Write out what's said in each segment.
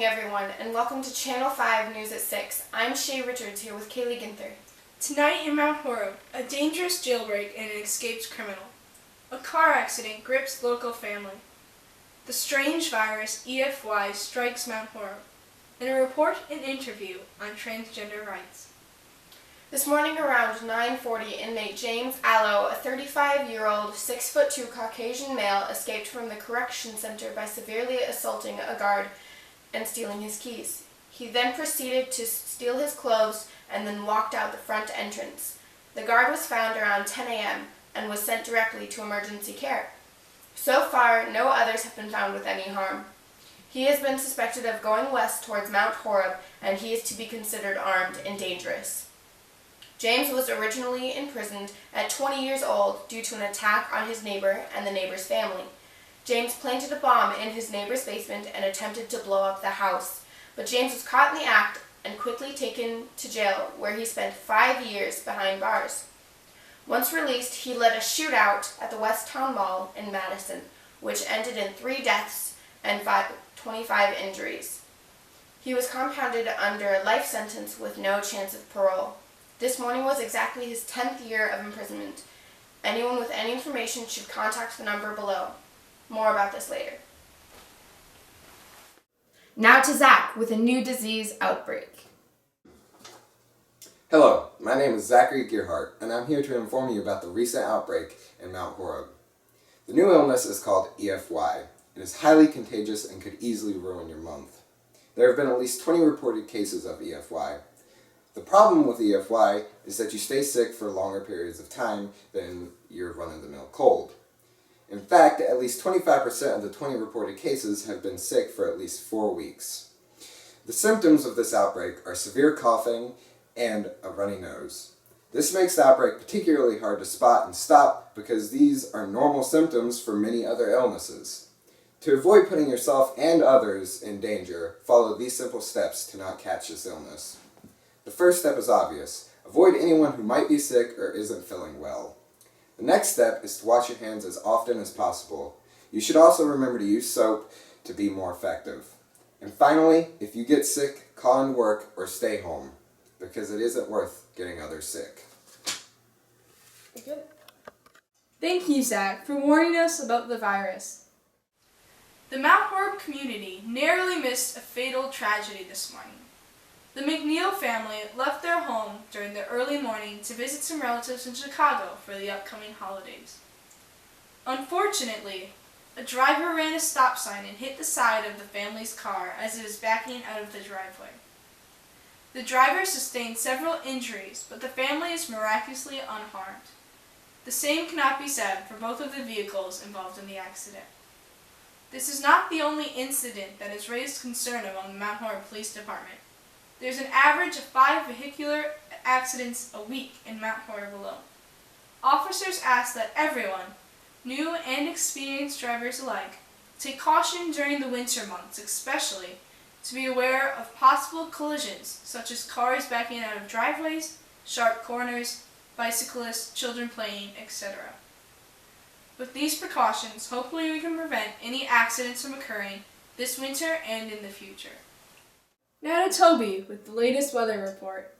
evening, everyone, and welcome to Channel 5 News at 6. I'm Shay Richards here with Kaylee Ginther. Tonight in Mount Horeb, a dangerous jailbreak and an escaped criminal. A car accident grips local family. The strange virus EFY strikes Mount Horeb. And a report and interview on transgender rights. This morning around 9:40, inmate James Allo, a 35-year-old, 6'2" Caucasian male, escaped from the correction center by severely assaulting a guard and stealing his keys. He then proceeded to steal his clothes and then walked out the front entrance. The guard was found around 10 a.m. and was sent directly to emergency care. So far, no others have been found with any harm. He has been suspected of going west towards Mount Horeb, and he is to be considered armed and dangerous. James was originally imprisoned at 20 years old due to an attack on his neighbor and the neighbor's family. James planted a bomb in his neighbor's basement and attempted to blow up the house, but James was caught in the act and quickly taken to jail, where he spent 5 years behind bars. Once released, he led a shootout at the West Town Mall in Madison, which ended in 3 deaths and 25 injuries. He was compounded under a life sentence with no chance of parole. This morning was exactly his 10th year of imprisonment. Anyone with any information should contact the number below. More about this later. Now to Zach with a new disease outbreak. Hello, my name is Zachary Gearhart, and I'm here to inform you about the recent outbreak in Mount Horeb. The new illness is called EFY. It is highly contagious and could easily ruin your month. There have been at least 20 reported cases of EFY. The problem with EFY is that you stay sick for longer periods of time than your run-of-the-mill cold. In fact, at least 25% of the 20 reported cases have been sick for at least 4 weeks. The symptoms of this outbreak are severe coughing and a runny nose. This makes the outbreak particularly hard to spot and stop because these are normal symptoms for many other illnesses. To avoid putting yourself and others in danger, follow these simple steps to not catch this illness. The first step is obvious. Avoid anyone who might be sick or isn't feeling well. The next step is to wash your hands as often as possible. You should also remember to use soap to be more effective. And finally, if you get sick, call in work or stay home, because it isn't worth getting others sick. Good. Thank you, Zach, for warning us about the virus. The Mount Horeb community narrowly missed a fatal tragedy this morning. The McNeil family left their home during the early morning to visit some relatives in Chicago for the upcoming holidays. Unfortunately, a driver ran a stop sign and hit the side of the family's car as it was backing out of the driveway. The driver sustained several injuries, but the family is miraculously unharmed. The same cannot be said for both of the vehicles involved in the accident. This is not the only incident that has raised concern among the Mount Horeb Police Department. There's an average of 5 vehicular accidents a week in Mount Horeb alone. Officers ask that everyone, new and experienced drivers alike, take caution during the winter months, especially to be aware of possible collisions, such as cars backing out of driveways, sharp corners, bicyclists, children playing, etc. With these precautions, hopefully we can prevent any accidents from occurring this winter and in the future. Now to Toby with the latest weather report.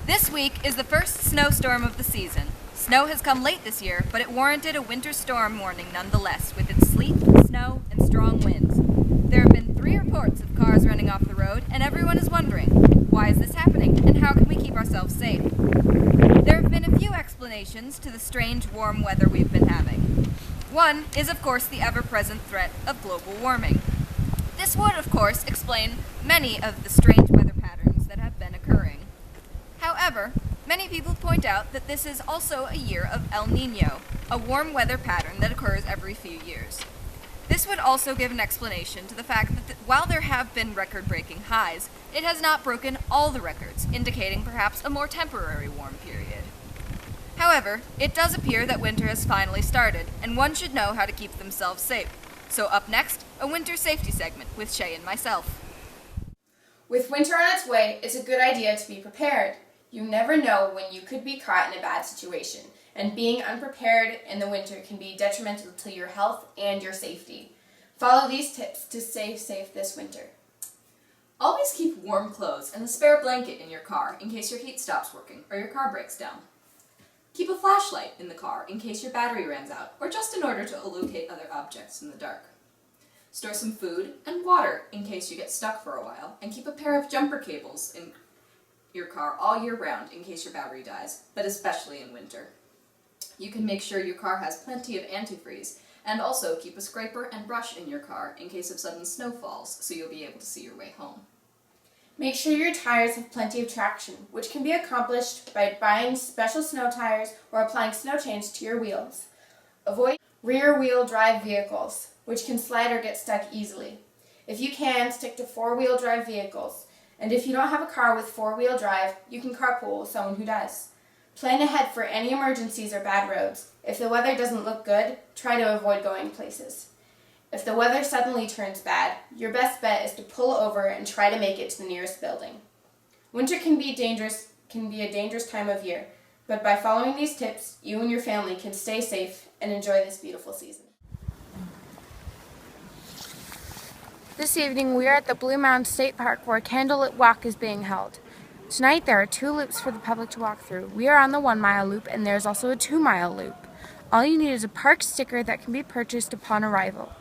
This week is the first snowstorm of the season. Snow has come late this year, but it warranted a winter storm warning nonetheless, with its sleet, snow, and strong winds. There have been 3 reports of cars running off the road, and everyone is wondering, why is this happening, and how can we keep ourselves safe? There have been a few explanations to the strange warm weather we've been having. One is, of course, the ever-present threat of global warming. This would, of course, explain many of the strange weather patterns that have been occurring. However, many people point out that this is also a year of El Niño, a warm weather pattern that occurs every few years. This would also give an explanation to the fact that while there have been record-breaking highs, it has not broken all the records, indicating perhaps a more temporary warm period. However, it does appear that winter has finally started, and one should know how to keep themselves safe. So up next, a winter safety segment with Shay and myself. With winter on its way, it's a good idea to be prepared. You never know when you could be caught in a bad situation, and being unprepared in the winter can be detrimental to your health and your safety. Follow these tips to stay safe this winter. Always keep warm clothes and a spare blanket in your car in case your heat stops working or your car breaks down. Keep a flashlight in the car in case your battery runs out or just in order to locate other objects in the dark. Store some food and water in case you get stuck for a while, and keep a pair of jumper cables in your car all year round in case your battery dies, but especially in winter. You can make sure your car has plenty of antifreeze, and also keep a scraper and brush in your car in case of sudden snowfalls so you'll be able to see your way home. Make sure your tires have plenty of traction, which can be accomplished by buying special snow tires or applying snow chains to your wheels. Avoid rear-wheel drive vehicles, which can slide or get stuck easily. If you can, stick to four-wheel drive vehicles. And if you don't have a car with four-wheel drive, you can carpool with someone who does. Plan ahead for any emergencies or bad roads. If the weather doesn't look good, try to avoid going places. If the weather suddenly turns bad, your best bet is to pull over and try to make it to the nearest building. Winter can be a dangerous time of year, but by following these tips, you and your family can stay safe and enjoy this beautiful season. This evening, we are at the Blue Mountain State Park where a candlelit walk is being held. Tonight, there are 2 loops for the public to walk through. We are on the 1-mile loop, and there's also a 2-mile loop. All you need is a park sticker that can be purchased upon arrival.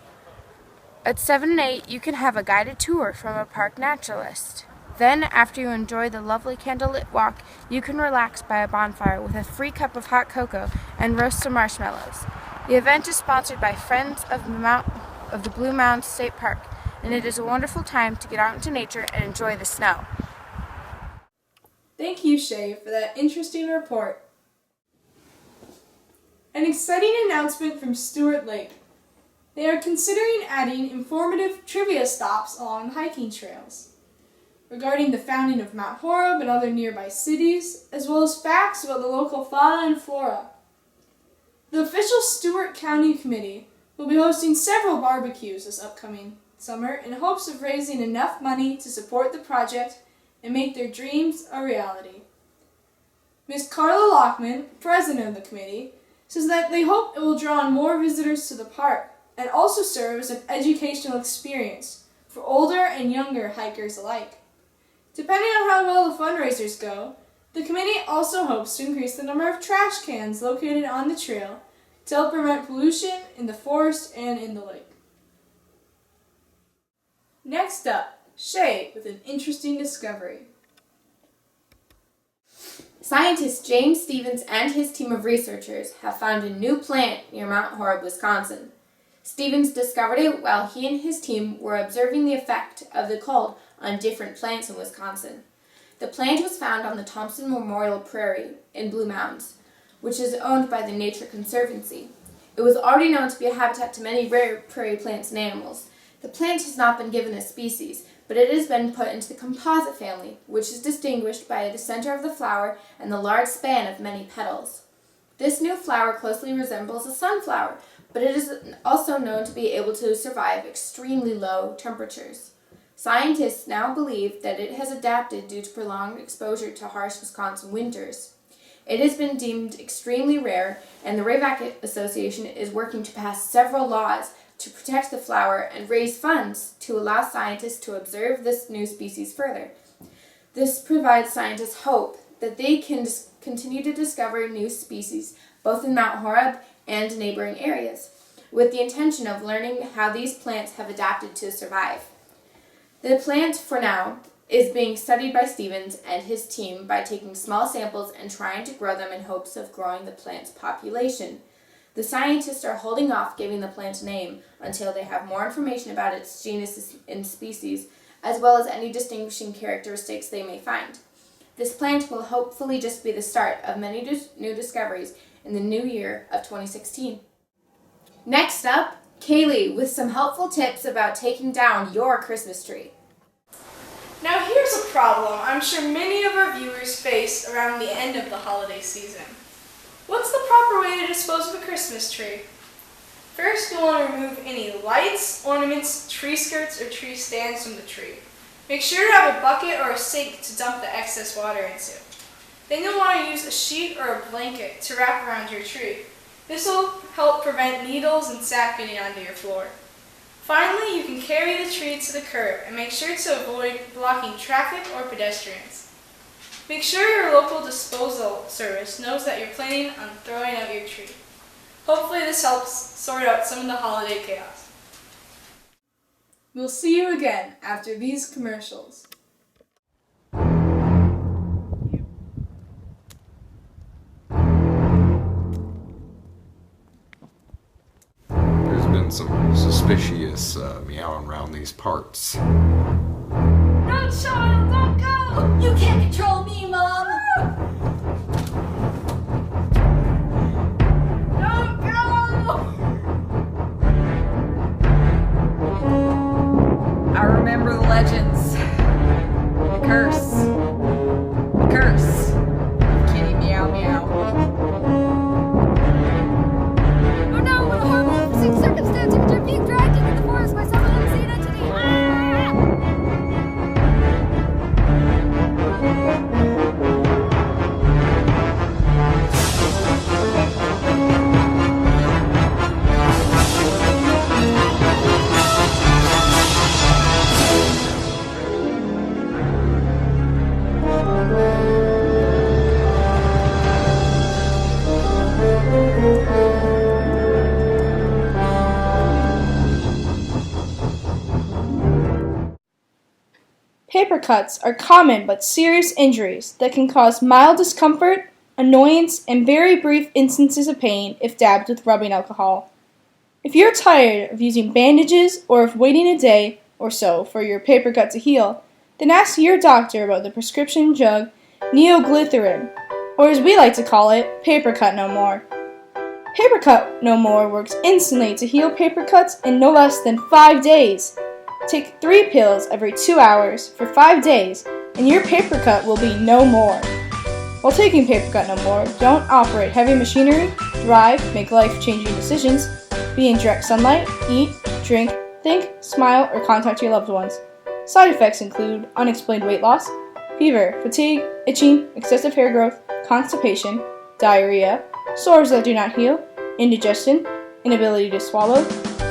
At 7 and 8, you can have a guided tour from a park naturalist. Then, after you enjoy the lovely candlelit walk, you can relax by a bonfire with a free cup of hot cocoa and roast some marshmallows. The event is sponsored by Friends of the Blue Mountain State Park, and it is a wonderful time to get out into nature and enjoy the snow. Thank you, Shay, for that interesting report. An exciting announcement from Stuart Lake. They are considering adding informative trivia stops along the hiking trails regarding the founding of Mount Horeb and other nearby cities, as well as facts about the local fauna and flora. The official Stewart County Committee will be hosting several barbecues this upcoming summer in hopes of raising enough money to support the project and make their dreams a reality. Ms. Carla Lockman, president of the committee, says that they hope it will draw on more visitors to the park and also serve as an educational experience for older and younger hikers alike. Depending on how well the fundraisers go, the committee also hopes to increase the number of trash cans located on the trail to help prevent pollution in the forest and in the lake. Next up, Shay with an interesting discovery. Scientist James Stevens and his team of researchers have found a new plant near Mount Horeb, Wisconsin. Stevens discovered it while he and his team were observing the effect of the cold on different plants in Wisconsin. The plant was found on the Thompson Memorial Prairie in Blue Mountains, which is owned by the Nature Conservancy. It was already known to be a habitat to many rare prairie plants and animals. The plant has not been given a species, but it has been put into the composite family, which is distinguished by the center of the flower and the large span of many petals. This new flower closely resembles a sunflower, but it is also known to be able to survive extremely low temperatures. Scientists now believe that it has adapted due to prolonged exposure to harsh Wisconsin winters. It has been deemed extremely rare, and the Rayback Association is working to pass several laws to protect the flower and raise funds to allow scientists to observe this new species further. This provides scientists hope that they can continue to discover new species both in Mount Horeb and neighboring areas, with the intention of learning how these plants have adapted to survive. The plant, for now, is being studied by Stevens and his team by taking small samples and trying to grow them in hopes of growing the plant's population. The scientists are holding off giving the plant a name until they have more information about its genus and species, as well as any distinguishing characteristics they may find. This plant will hopefully just be the start of many new discoveries in the new year of 2016. Next up, Kaylee with some helpful tips about taking down your Christmas tree. Now here's a problem I'm sure many of our viewers face around the end of the holiday season. What's the proper way to dispose of a Christmas tree? First, you'll want to remove any lights, ornaments, tree skirts, or tree stands from the tree. Make sure to have a bucket or a sink to dump the excess water into. Then you'll want to use a sheet or a blanket to wrap around your tree. This will help prevent needles and sap getting onto your floor. Finally, you can carry the tree to the curb and make sure to avoid blocking traffic or pedestrians. Make sure your local disposal service knows that you're planning on throwing out your tree. Hopefully this helps sort out some of the holiday chaos. We'll see you again after these commercials. There's been some suspicious meowing around these parts. No, child, don't go! You can't control me, Mom! Don't go! I remember the legends. The curse. The curse. Kitty meow meow. Oh no, what a horrible unforeseen circumstance in which I'm being dragged into the forest by some unseen entity. Paper cuts are common but serious injuries that can cause mild discomfort, annoyance, and very brief instances of pain if dabbed with rubbing alcohol. If you're tired of using bandages or of waiting a day or so for your paper cut to heal, then ask your doctor about the prescription drug neoglycerin, or as we like to call it, Paper Cut No More. Paper Cut No More works instantly to heal paper cuts in no less than 5 days. Take 3 pills every 2 hours for 5 days, and your paper cut will be no more. While taking Paper Cut No More, don't operate heavy machinery, drive, make life-changing decisions, be in direct sunlight, eat, drink, think, smile, or contact your loved ones. Side effects include unexplained weight loss, fever, fatigue, itching, excessive hair growth, constipation, diarrhea, sores that do not heal, indigestion, inability to swallow,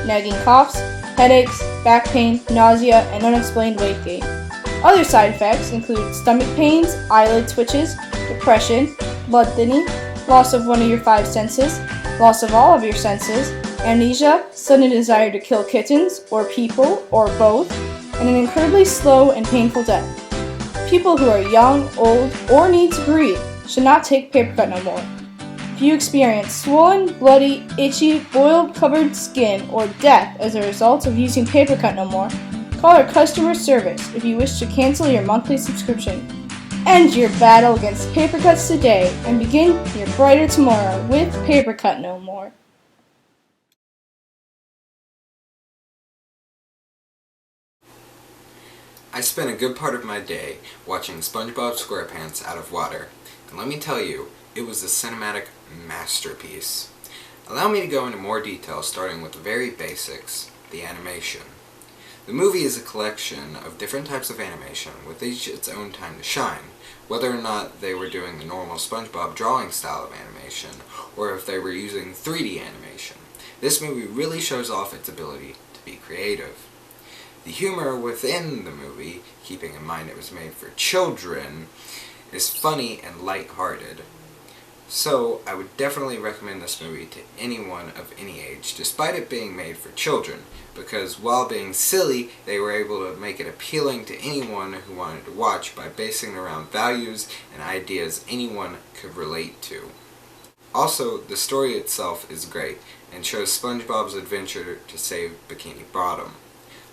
nagging coughs, headaches, back pain, nausea, and unexplained weight gain. Other side effects include stomach pains, eyelid twitches, depression, blood thinning, loss of one of your 5 senses, loss of all of your senses, amnesia, sudden desire to kill kittens, or people, or both, and an incredibly slow and painful death. People who are young, old, or need to breathe should not take Paper Cut No More. If you experience swollen, bloody, itchy, boil-covered skin, or death as a result of using Paper Cut No More, call our customer service if you wish to cancel your monthly subscription. End your battle against paper cuts today and begin your brighter tomorrow with Paper Cut No More. I spent a good part of my day watching SpongeBob SquarePants out of water, and let me tell you, it was a cinematic masterpiece. Allow me to go into more detail, starting with the very basics, the animation. The movie is a collection of different types of animation, with each its own time to shine, whether or not they were doing the normal SpongeBob drawing style of animation, or if they were using 3D animation. This movie really shows off its ability to be creative. The humor within the movie, keeping in mind it was made for children, is funny and light-hearted. So, I would definitely recommend this movie to anyone of any age, despite it being made for children, because while being silly, they were able to make it appealing to anyone who wanted to watch by basing it around values and ideas anyone could relate to. Also, the story itself is great, and shows SpongeBob's adventure to save Bikini Bottom.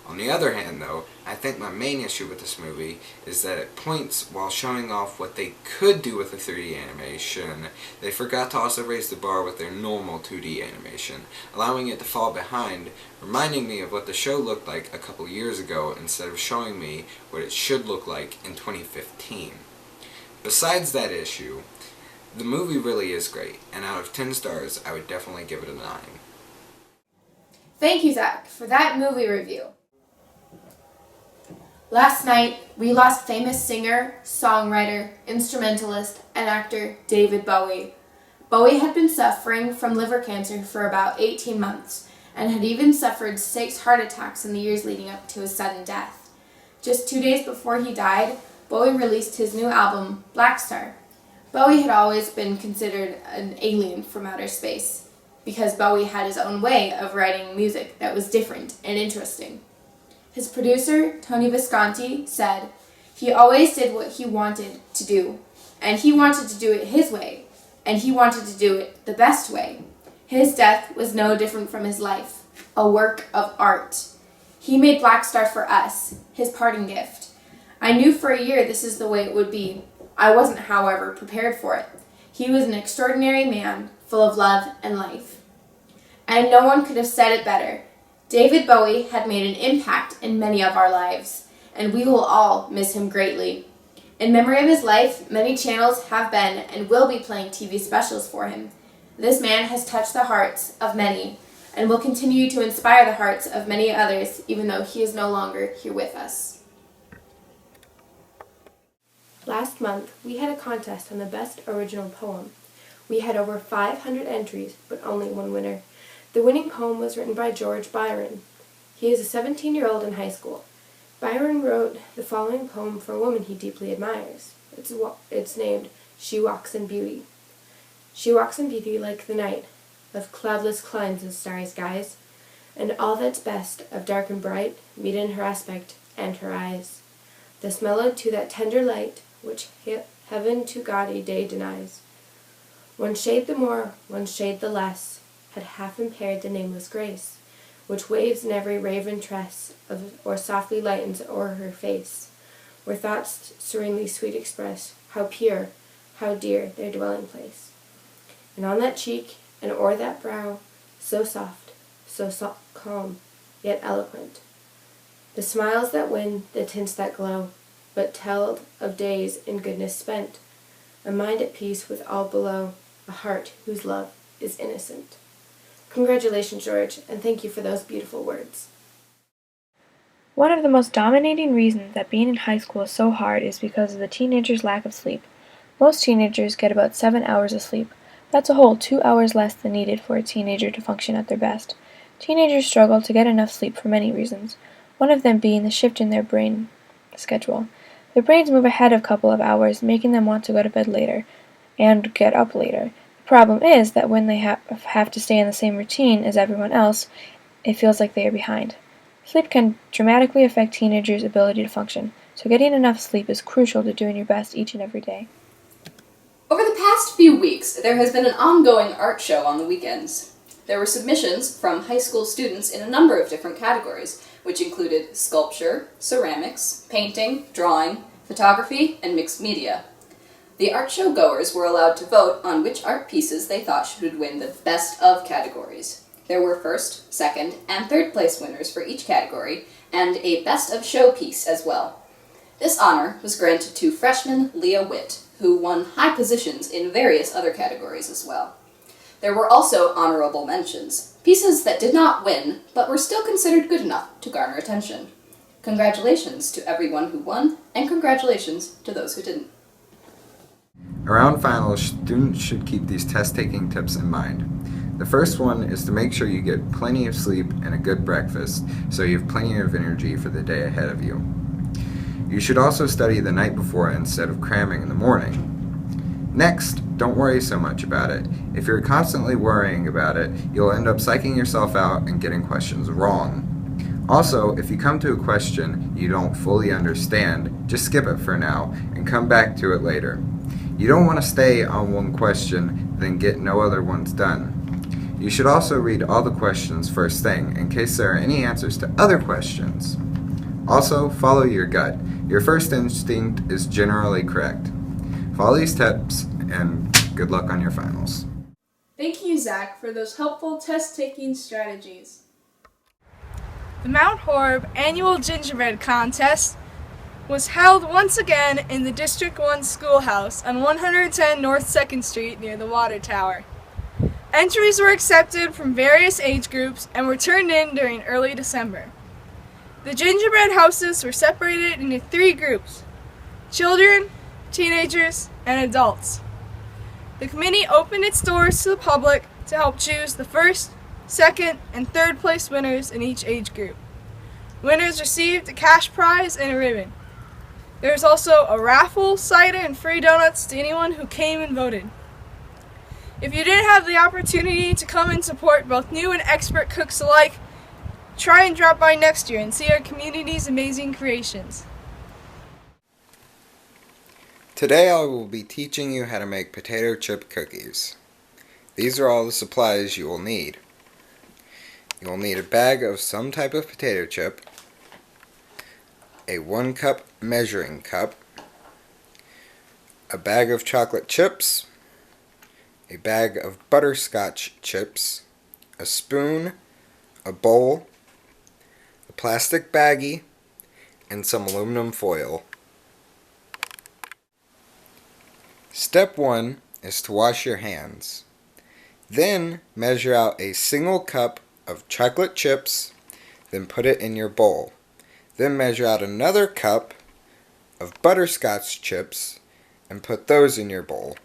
On the other hand, though, I think my main issue with this movie is that at points, while showing off what they could do with the 3D animation, they forgot to also raise the bar with their normal 2D animation, allowing it to fall behind, reminding me of what the show looked like a couple years ago instead of showing me what it should look like in 2015. Besides that issue, the movie really is great, and out of 10 stars, I would definitely give it a 9. Thank you, Zach, for that movie review. Last night, we lost famous singer, songwriter, instrumentalist, and actor David Bowie. Bowie had been suffering from liver cancer for about 18 months, and had even suffered 6 heart attacks in the years leading up to his sudden death. Just 2 days before he died, Bowie released his new album, Black Star. Bowie had always been considered an alien from outer space, because Bowie had his own way of writing music that was different and interesting. His producer, Tony Visconti, said, "He always did what he wanted to do, and he wanted to do it his way, and he wanted to do it the best way. His death was no different from his life, a work of art. He made Black Star for us, his parting gift. I knew for a year this is the way it would be. I wasn't, however, prepared for it. He was an extraordinary man, full of love and life." And no one could have said it better. David Bowie had made an impact in many of our lives, and we will all miss him greatly. In memory of his life, many channels have been and will be playing TV specials for him. This man has touched the hearts of many, and will continue to inspire the hearts of many others, even though he is no longer here with us. Last month, we had a contest on the best original poem. We had over 500 entries, but only one winner. The winning poem was written by George Byron. He is a 17-year-old in high school. Byron wrote the following poem for a woman he deeply admires. It's named She Walks in Beauty. She walks in beauty like the night, of cloudless climes and starry skies, and all that's best of dark and bright meet in her aspect and her eyes. Thus mellowed to that tender light which heaven to gaudy day denies. One shade the more, one shade the less, had half impaired the nameless grace, which waves in every raven tress, or softly lightens o'er her face, where thoughts serenely sweet express how pure, how dear their dwelling place. And on that cheek, and o'er that brow, so soft, calm, yet eloquent, the smiles that win, the tints that glow, but tell of days in goodness spent, a mind at peace with all below, a heart whose love is innocent. Congratulations, George, and thank you for those beautiful words. One of the most dominating reasons that being in high school is so hard is because of the teenagers' lack of sleep. Most teenagers get about 7 hours of sleep. That's a whole 2 hours less than needed for a teenager to function at their best. Teenagers struggle to get enough sleep for many reasons, one of them being the shift in their brain schedule. Their brains move ahead a couple of hours, making them want to go to bed later and get up later. The problem is that when they have to stay in the same routine as everyone else, it feels like they are behind. Sleep can dramatically affect teenagers' ability to function, so getting enough sleep is crucial to doing your best each and every day. Over the past few weeks, there has been an ongoing art show on the weekends. There were submissions from high school students in a number of different categories, which included sculpture, ceramics, painting, drawing, photography, and mixed media. The art show goers were allowed to vote on which art pieces they thought should win the Best of categories. There were first, second, and third place winners for each category, and a Best of Show piece as well. This honor was granted to freshman Leah Witt, who won high positions in various other categories as well. There were also honorable mentions, pieces that did not win, but were still considered good enough to garner attention. Congratulations to everyone who won, and congratulations to those who didn't. Around finals, students should keep these test-taking tips in mind. The first one is to make sure you get plenty of sleep and a good breakfast so you have plenty of energy for the day ahead of you. You should also study the night before instead of cramming in the morning. Next, don't worry so much about it. If you're constantly worrying about it, you'll end up psyching yourself out and getting questions wrong. Also, if you come to a question you don't fully understand, just skip it for now and come back to it later. You don't want to stay on one question, then get no other ones done. You should also read all the questions first thing in case there are any answers to other questions. Also, follow your gut. Your first instinct is generally correct. Follow these tips, and good luck on your finals. Thank you, Zach, for those helpful test-taking strategies. The Mount Horeb Annual Gingerbread Contest was held once again in the District 1 schoolhouse on 110 North 2nd Street near the Water Tower. Entries were accepted from various age groups and were turned in during early December. The gingerbread houses were separated into 3 groups: children, teenagers, and adults. The committee opened its doors to the public to help choose the first, second, and third place winners in each age group. Winners received a cash prize and a ribbon. There was also a raffle, cider, and free donuts to anyone who came and voted. If you didn't have the opportunity to come and support both new and expert cooks alike, try and drop by next year and see our community's amazing creations. Today I will be teaching you how to make potato chip cookies. These are all the supplies you will need. You will need a bag of some type of potato chip, a 1 cup measuring cup, a bag of chocolate chips, a bag of butterscotch chips, a spoon, a bowl, a plastic baggie, and some aluminum foil. Step 1 is to wash your hands. Then measure out a single cup of chocolate chips, then put it in your bowl. Then measure out another cup of butterscotch chips and put those in your bowl.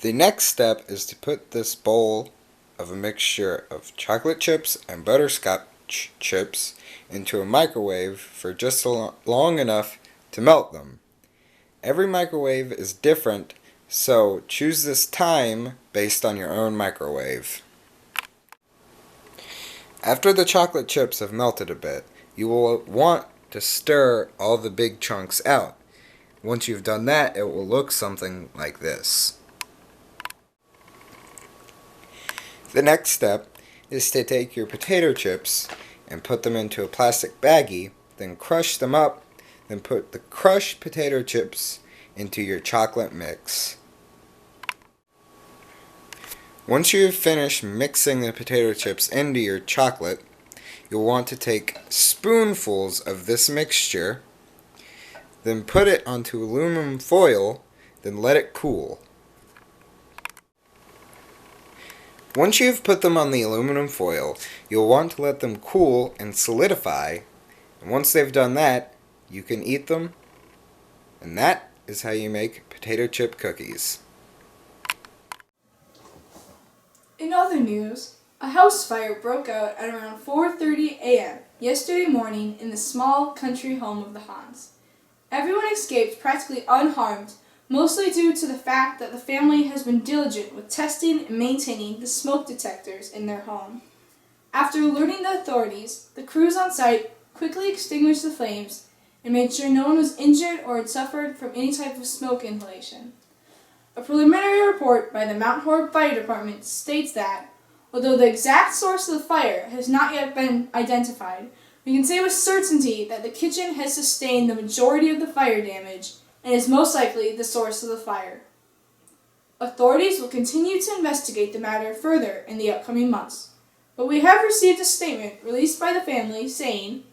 The next step is to put this bowl of a mixture of chocolate chips and butterscotch chips into a microwave for just long enough to melt them. Every microwave is different, so choose this time based on your own microwave. After the chocolate chips have melted a bit, you will want to stir all the big chunks out. Once you've done that, it will look something like this. The next step is to take your potato chips and put them into a plastic baggie, then crush them up, then put the crushed potato chips into your chocolate mix. Once you have finished mixing the potato chips into your chocolate, you'll want to take spoonfuls of this mixture, then put it onto aluminum foil, then let it cool. Once you have put them on the aluminum foil, you'll want to let them cool and solidify, and once they've done that, you can eat them, and that is how you make potato chip cookies. In other news, a house fire broke out at around 4:30 a.m. yesterday morning in the small country home of the Hans. Everyone escaped practically unharmed, mostly due to the fact that the family has been diligent with testing and maintaining the smoke detectors in their home. After alerting the authorities, the crews on site quickly extinguished the flames and made sure no one was injured or had suffered from any type of smoke inhalation. A preliminary report by the Mount Horeb Fire Department states that, although the exact source of the fire has not yet been identified, we can say with certainty that the kitchen has sustained the majority of the fire damage and is most likely the source of the fire. Authorities will continue to investigate the matter further in the upcoming months, but we have received a statement released by the family saying,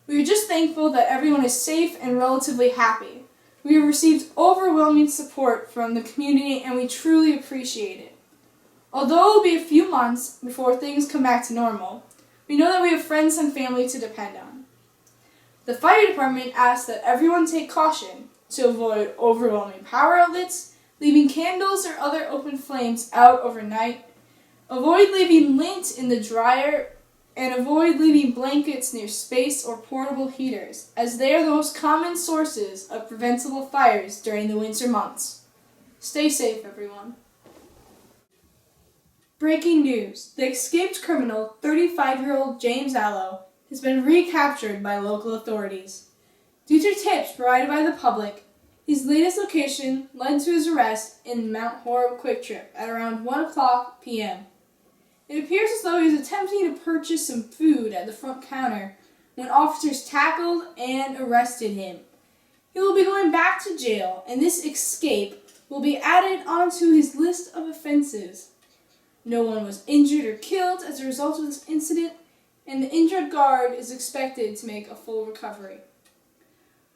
"We are just thankful that everyone is safe and relatively happy. We have received overwhelming support from the community and we truly appreciate it. Although it will be a few months before things come back to normal, we know that we have friends and family to depend on." The fire department asks that everyone take caution to avoid overwhelming power outlets, leaving candles or other open flames out overnight, avoid leaving lint in the dryer, and avoid leaving blankets near space or portable heaters, as they are the most common sources of preventable fires during the winter months. Stay safe, everyone. Breaking news. The escaped criminal, 35-year-old James Allo, has been recaptured by local authorities. Due to tips provided by the public, his latest location led to his arrest in Mount Horeb Quick Trip at around 1 p.m. It appears as though he was attempting to purchase some food at the front counter when officers tackled and arrested him. He will be going back to jail, and this escape will be added onto his list of offenses. No one was injured or killed as a result of this incident, and the injured guard is expected to make a full recovery.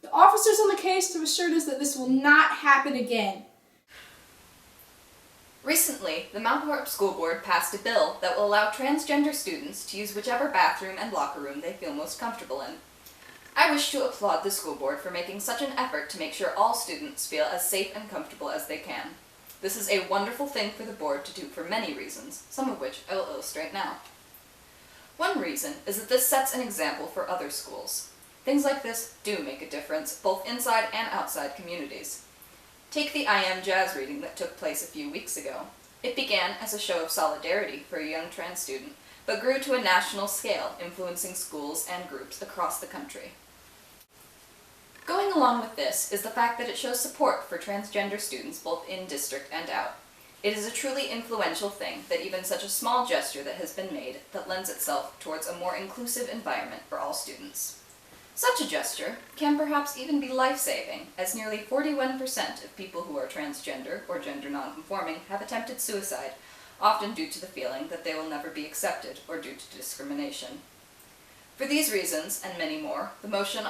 The officers on the case have assured us that this will not happen again. Recently, the Mount Horeb School Board passed a bill that will allow transgender students to use whichever bathroom and locker room they feel most comfortable in. I wish to applaud the school board for making such an effort to make sure all students feel as safe and comfortable as they can. This is a wonderful thing for the board to do for many reasons, some of which I will illustrate now. One reason is that this sets an example for other schools. Things like this do make a difference, both inside and outside communities. Take the I Am Jazz reading that took place a few weeks ago. It began as a show of solidarity for a young trans student, but grew to a national scale, influencing schools and groups across the country. Going along with this is the fact that it shows support for transgender students both in district and out. It is a truly influential thing that even such a small gesture that has been made that lends itself towards a more inclusive environment for all students. Such a gesture can perhaps even be life-saving, as nearly 41% of people who are transgender or gender nonconforming have attempted suicide, often due to the feeling that they will never be accepted or due to discrimination. For these reasons, and many more, the motion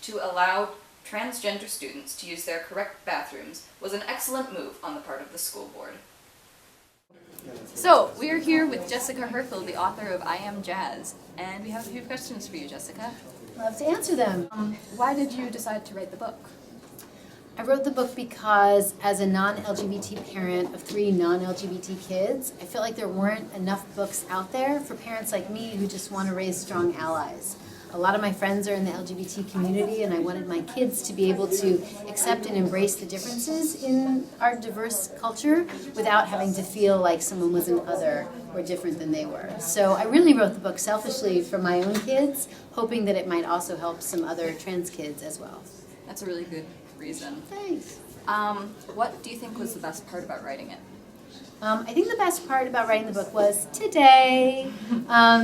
to allow transgender students to use their correct bathrooms was an excellent move on the part of the school board. So, we are here with Jessica Herfel, the author of I Am Jazz, and we have a few questions for you, Jessica. Love to answer them. Why did you decide to write the book? I wrote the book because as a non-LGBT parent of 3 non-LGBT kids, I felt like there weren't enough books out there for parents like me who just want to raise strong allies. A lot of my friends are in the LGBT community, and I wanted my kids to be able to accept and embrace the differences in our diverse culture without having to feel like someone was an other or different than they were. So I really wrote the book selfishly for my own kids, hoping that it might also help some other trans kids as well. That's a really good reason. Thanks. What do you think was the best part about writing it? I think the best part about writing the book was today.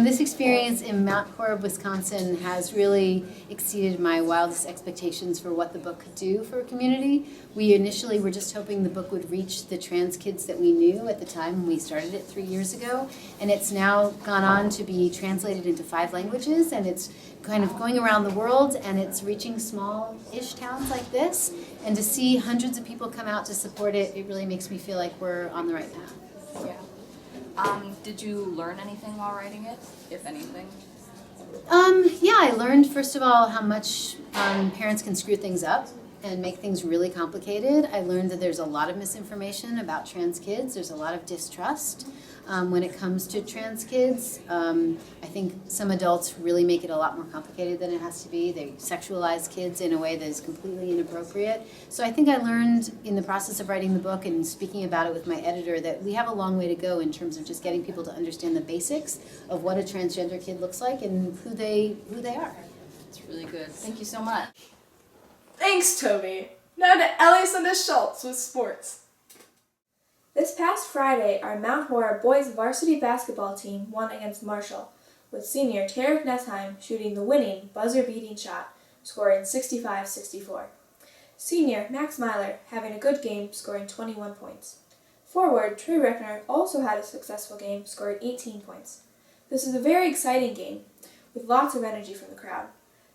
This experience in Mount Horeb, Wisconsin has really exceeded my wildest expectations for what the book could do for a community. We initially were just hoping the book would reach the trans kids that we knew at the time when we started it 3 years ago, and it's now gone on to be translated into 5 languages, and it's kind of going around the world, and it's reaching small-ish towns like this, and to see hundreds of people come out to support it, it really makes me feel like we're on the right path. Yeah. Did you learn anything while writing it, if anything? Yeah, I learned, first of all, how much parents can screw things up and make things really complicated. I learned that there's a lot of misinformation about trans kids. There's a lot of distrust when it comes to trans kids. I think some adults really make it a lot more complicated than it has to be. They sexualize kids in a way that is completely inappropriate. So I think I learned in the process of writing the book and speaking about it with my editor that we have a long way to go in terms of just getting people to understand the basics of what a transgender kid looks like and who they are. It's really good. Thank you so much. Thanks, Toby. Now to Ellie Schultz with sports. This past Friday, our Mount Horeb boys varsity basketball team won against Marshall, with senior Tarek Nesheim shooting the winning, buzzer-beating shot, scoring 65-64. Senior Max Myler having a good game, scoring 21 points. Forward Trey Reckner also had a successful game, scoring 18 points. This is a very exciting game, with lots of energy from the crowd.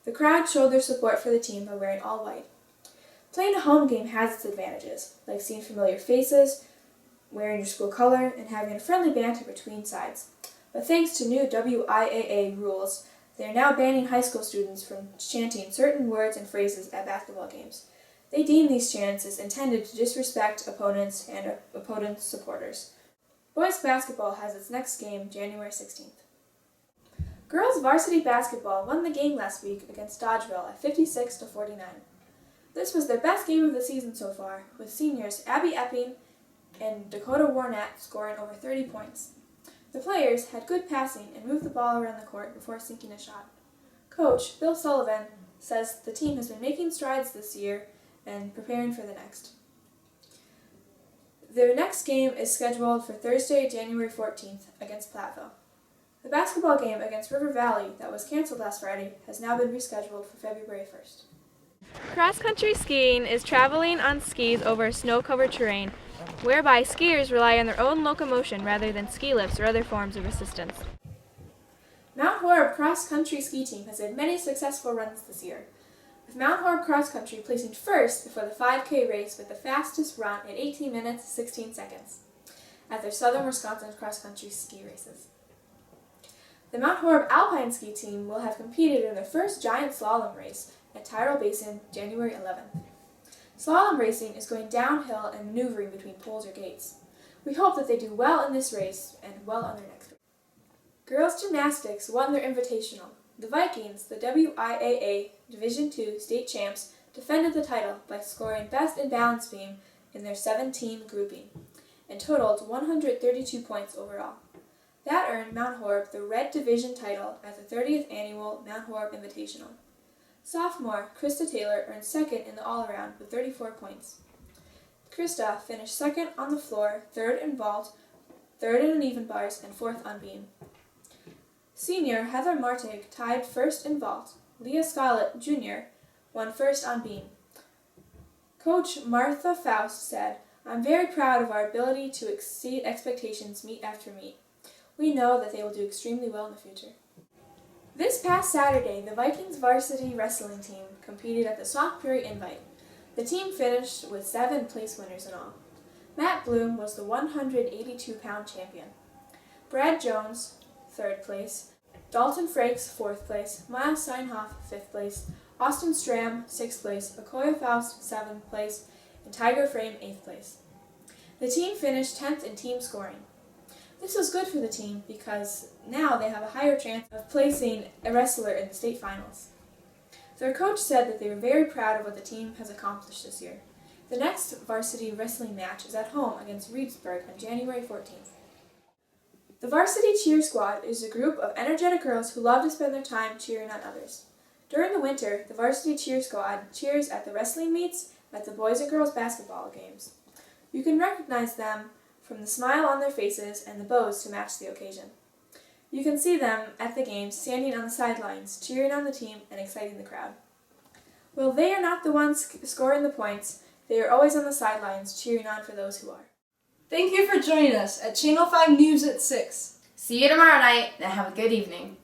The crowd showed their support for the team by wearing all white. Playing a home game has its advantages, like seeing familiar faces, wearing your school color, and having a friendly banter between sides. But thanks to new WIAA rules, they are now banning high school students from chanting certain words and phrases at basketball games. They deem these chants as intended to disrespect opponents and opponents' supporters. Boys basketball has its next game January 16th. Girls varsity basketball won the game last week against Dodgeville at 56-49. This was their best game of the season so far, with seniors Abby Epping and Dakota Warnett scoring over 30 points. The players had good passing and moved the ball around the court before sinking a shot. Coach Bill Sullivan says the team has been making strides this year and preparing for the next. Their next game is scheduled for Thursday, January 14th against Platteville. The basketball game against River Valley that was canceled last Friday has now been rescheduled for February 1st. Cross-country skiing is traveling on skis over snow-covered terrain, whereby skiers rely on their own locomotion rather than ski lifts or other forms of assistance. Mount Horeb cross-country ski team has had many successful runs this year, with Mount Horeb Cross Country placing first before the 5K race with the fastest run at 18 minutes 16 seconds at their Southern Wisconsin cross-country ski races. The Mount Horeb Alpine ski team will have competed in their first giant slalom race at Tyrrell Basin January 11th. Slalom racing is going downhill and maneuvering between poles or gates. We hope that they do well in this race and well on their next race. Girls gymnastics won their invitational. The Vikings, the WIAA Division II state champs, defended the title by scoring best in balance beam in their 7-team grouping and totaled 132 points overall. That earned Mount Horeb the Red Division title at the 30th Annual Mount Horeb Invitational. Sophomore Krista Taylor earned second in the all-around with 34 points. Krista finished second on the floor, third in vault, third in uneven bars, and fourth on beam. Senior Heather Martig tied first in vault. Leah Scarlett, Jr., won first on beam. Coach Martha Faust said, "I'm very proud of our ability to exceed expectations meet after meet. We know that they will do extremely well in the future." This past Saturday, the Vikings varsity wrestling team competed at the Sauk Prairie Invite. The team finished with 7 place winners in all. Matt Bloom was the 182-pound champion. Brad Jones, 3rd place. Dalton Frakes, 4th place. Miles Steinhoff, 5th place. Austin Stram, 6th place. Okoye Faust, 7th place. And Tiger Frame, 8th place. The team finished 10th in team scoring. This was good for the team because now they have a higher chance of placing a wrestler in the state finals. Their coach said that they were very proud of what the team has accomplished this year. The next varsity wrestling match is at home against Reedsburg on January 14th. The Varsity Cheer Squad is a group of energetic girls who love to spend their time cheering on others. During the winter, the Varsity Cheer Squad cheers at the wrestling meets at the boys and girls basketball games. You can recognize them from the smile on their faces and the bows to match the occasion. You can see them at the games standing on the sidelines, cheering on the team and exciting the crowd. While they are not the ones scoring the points, they are always on the sidelines cheering on for those who are. Thank you for joining us at Channel 5 News at 6. See you tomorrow night and have a good evening.